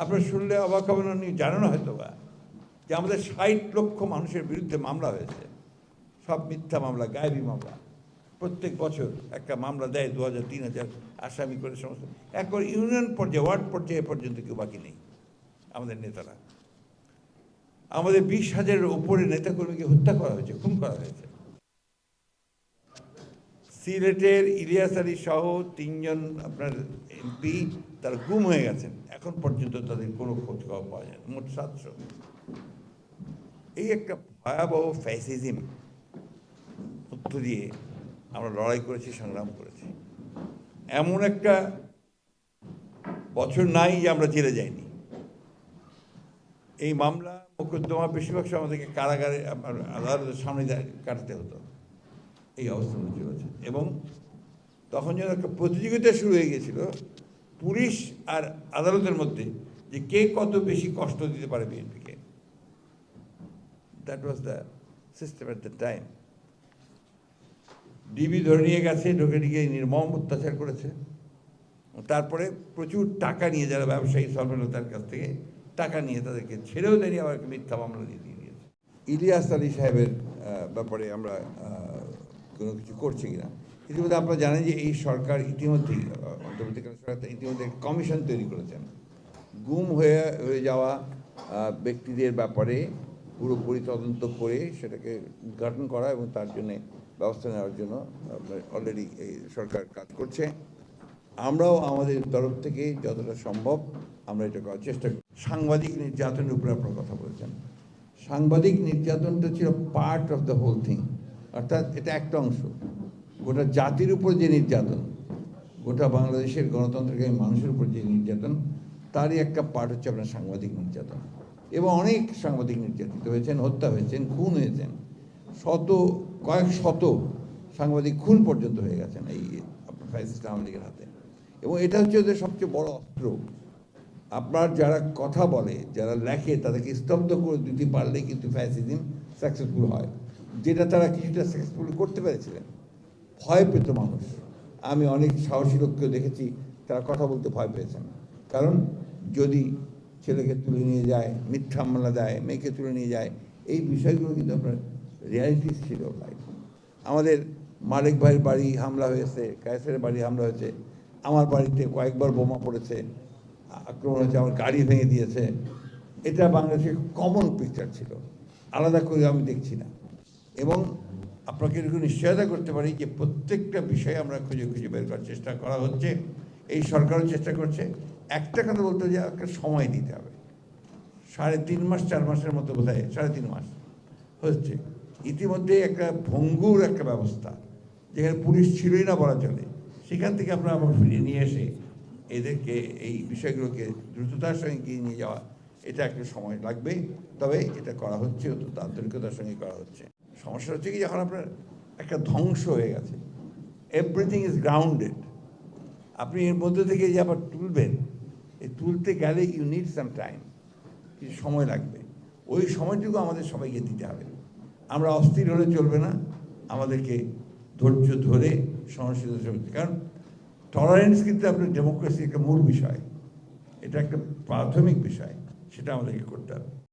আপনারা শুনলে অবাক হবেন, উনি জানেন হয়তো বা যে আমাদের 60 লক্ষ মানুষের বিরুদ্ধে মামলা হয়েছে, সব মিথ্যা মামলা, গায়েবী মামলা। প্রত্যেক বছর একটা মামলা দেয় 2000 3000 আসামি করে সমস্ত, একবার ইউনিয়ন পর্যায়ে, ওয়ার্ড পর্যায়ে পর্যন্ত কেউ বাকি নেই আমাদের নেতারা। আমাদের 20,000-এর উপরে নেতাকর্মীকে হত্যা করা হয়েছে, খুন করা হয়েছে। সিলেটের ইলিয়াস আলী সহ 3 জন আপনার এমপি তারা গুম হয়ে গেছেন, এখন পর্যন্ত তাদের কোনো খোঁজ খবর পাওয়া যায় না, মোট 700। এই একটা ভয়াবহ ফ্যাসিজম মধ্য দিয়ে আমরা লড়াই করেছি, সংগ্রাম করেছি। এমন একটা বছর নাই যে আমরা জেলে যাইনি। এই মামলা মোকদ্দমা বেশিরভাগ সময় আমাদেরকে কারাগারে, আদালতের সামনে কাটাতে হতো। এই অবস্থা চলেছে, এবং তখন যেন একটা প্রতিযোগিতা শুরু হয়ে গেছিল পুলিশ আর আদালতের মধ্যে, যে কে কত বেশি কষ্ট দিতে পারে বিএনপিকে। That was the system at the time. DB ধরে নিয়ে গেছে, ঢোকে ঢুকে নির্মম অত্যাচার করেছে। তারপরে প্রচুর টাকা নিয়ে, যারা ব্যবসায়ী সফলতার কাছ থেকে টাকা নিয়ে তাদেরকে ছেড়েও দেয়নি, আবার মিথ্যা মামলা দিয়ে দিয়েছে। ইলিয়াস আলী সাহেবের ব্যাপারে আমরা কোনো কিছু করছি কিনা, ইতিমধ্যে আপনারা জানেন যে এই সরকার ইতিমধ্যেই, অন্তর্বর্তীকালীন সরকার ইতিমধ্যে কমিশন তৈরি করেছেন গুম হয়ে যাওয়া ব্যক্তিদের ব্যাপারে পুরোপুরি তদন্ত করে সেটাকে উদ্ঘাটন করা এবং তার জন্যে ব্যবস্থা নেওয়ার জন্য অলরেডি এই সরকার কাজ করছে। আমরাও আমাদের তরফ থেকে যতটা সম্ভব আমরা এটা করার চেষ্টা করি। সাংবাদিক নির্যাতনের উপরে আপনার কথা বলেছেন, সাংবাদিক নির্যাতনটা ছিল part of the whole thing, অর্থাৎ এটা একটা অংশ। গোটা জাতির উপর যে নির্যাতন, গোটা বাংলাদেশের গণতন্ত্রকামী মানুষের উপর যে নির্যাতন, তারই একটা পার্ট হচ্ছে আপনার সাংবাদিক নির্যাতন। এবং অনেক সাংবাদিক নির্যাতিত হয়েছেন, হত্যা হয়েছেন, খুন হয়েছেন, কয়েক শত সাংবাদিক খুন পর্যন্ত হয়ে গেছেন এই আপনার ফ্যাসিস্ট আওয়ামী লীগের হাতে। এবং এটা হচ্ছে ওদের সবচেয়ে বড় অস্ত্র। আপনার যারা কথা বলে, যারা লেখে, তাদেরকে স্তব্ধ করে দিতে পারলে কিন্তু ফ্যাসিজম সাকসেসফুল হয়, যেটা তারা কিছুটা সাকসেসফুল করতে পেরেছিলেন। ভয় পেত মানুষ। আমি অনেক সাহসী লোককেও দেখেছি তারা কথা বলতে ভয় পেয়েছেন, কারণ যদি ছেলেকে তুলে নিয়ে যায়, মিথ্যা মামলা দেয়, মেয়েকে তুলে নিয়ে যায়, এই বিষয়গুলো কিন্তু আপনার রিয়ালিটিস ছিল লাইফ। আমাদের মালিক ভাইয়ের বাড়ি হামলা হয়েছে, কায়েসের বাড়ি হামলা হয়েছে, আমার বাড়িতে কয়েকবার বোমা পড়েছে, আক্রমণ হয়েছে, আমার গাড়ি ভেঙে দিয়েছে। এটা বাংলাদেশের কমন পিকচার ছিল, আলাদা করে আমি দেখছি না। এবং আপনাকে এরকম নিশ্চয়তা করতে পারি যে প্রত্যেকটা বিষয়ে আমরা খুঁজে খুঁজে বের করার চেষ্টা করা হচ্ছে, এই সরকারও চেষ্টা করছে। একটা কথা বলতে যে একটা সময় দিতে হবে, 3.5 মাস 4 মাসের মতো বোধহয়, 3.5 মাস হচ্ছে। ইতিমধ্যে একটা ভঙ্গুর একটা ব্যবস্থা, যেখানে পুলিশ ছিলই না বলা চলে, সেখান থেকে আপনারা আবার ফিরিয়ে নিয়ে এসে এদেরকে এই বিষয়গুলোকে দ্রুততার সঙ্গে এগিয়ে নিয়ে যাওয়া, এটা একটা সময় লাগবে। তবে এটা করা হচ্ছে, অত্যন্ত আন্তরিকতার সঙ্গে করা হচ্ছে। সমস্যা হচ্ছে কি, যখন আপনার একটা ধ্বংস হয়ে গেছে, এভরিথিং ইজ গ্রাউন্ডেড, আপনি এর মধ্যে থেকে যে আবার তুলবেন, এই তুলতে গেলে ইউ নিড সাম টাইম, কিছু সময় লাগবে। ওই সময়টুকু আমাদের সবাইকে দিতে হবে। আমরা অস্থির হলে চলবে না, আমাদেরকে ধৈর্য ধরে সহনশীলতা, কারণ টলারেন্স কিন্তু আপনার ডেমোক্রেসির একটা মূল বিষয়, এটা একটা প্রাথমিক বিষয়, সেটা আমাদেরকে করতে হবে।